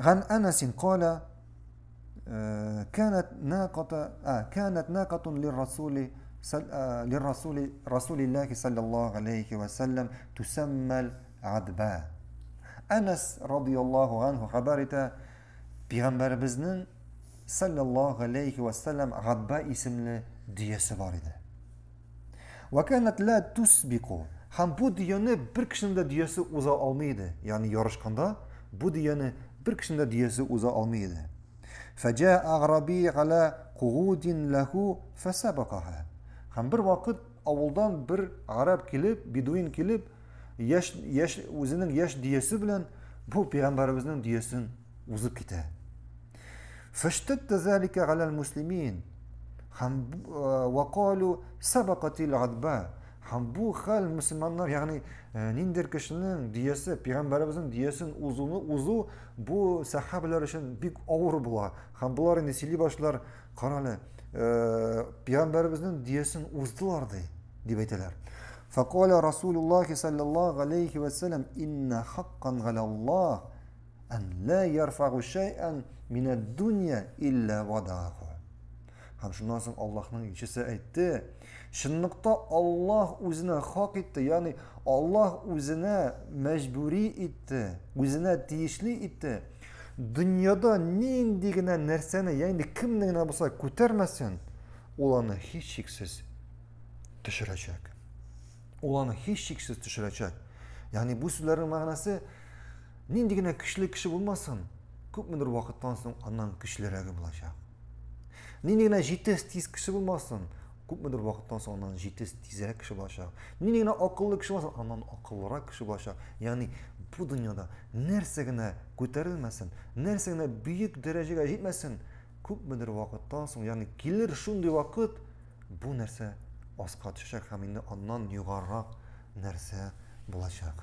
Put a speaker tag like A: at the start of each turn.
A: عن أنس قال كانت ناقة للرسول رسول الله صلى الله عليه وسلم تسمى العذباء. Anas radıyallahu anhu haber ete Peygamberimizin sallallahu aleyhi ve sellem Adba isimli diyesi var idi. Ve kânet la tusbiku. Ham bu diyeni bir kişinin de diyesi uza almaydı. Yani yarışkanda bu diyeni bir kişinin de diyesi uza almaydı. فَجَاءَ أَغْرَبِي عَلَى قُعُودٍ لَهُ فَسَبَقَهَا. Ham bir vakit avuldan bir Arap kilip, Beduin kilip o'zining yaş diyesi bilan bu Peygamberimizin diyesini uzib ketadi. فَاشْتَدَّ ذَلِكَ عَلَى الْمُسْلِمِينَ. Ham وَقَالُوا سَبَقَتِ الْعَذْبَاء. Ham bu hal Müslümanlar yani nindir kişinin diyesi, Peygamberimizin diyesinin uzu bu sahabeler için büyük ağır bular. Ham bular indi sili başlar karalı Peygamberimizin diyesini uzdulardı deb aytadilar. فقال رسول الله صلى الله عليه وسلم إن حقا على الله أن لا يرفع شيئا من الدنيا إلا وضعه. Ham şundan so'ng Allohning elchisi aytdi, shunliqda Alloh o'zini haq etdi, ya'ni Alloh o'zini majburiy etdi, o'zini tegishli etdi. Dunyoda nendigina narsani, ya'ni kimningina bo'lsa ko'tarmasin, ularni hech cheksiz tushirajak. Ularni hech cheksiz tushirajak. Ya'ni bu so'zlarning ma'nosi nendigina kuchli kishi bo'lmasin, ko'pdir vaqtdan so'ng ondan kuchliroq bo'lajak. Nendigina jitis tiz kishi bo'lmasin, ko'pdir vaqtdan so'ng ondan jitis tizroq kishi bo'lajak. Nendigina aqlli kishi bo'lmasin, ondan aqlliroq kishi bo'lajak. Ya'ni bu dunyoda narsagina ko'tarilmasin, narsagina buyuk darajaga yetmasin, ko'pdir vaqtdan so'ng, ya'ni kelir shunday vaqt bu narsa osqa tushacak, ham endi ondan yuqoriroq narsa bo'lajak.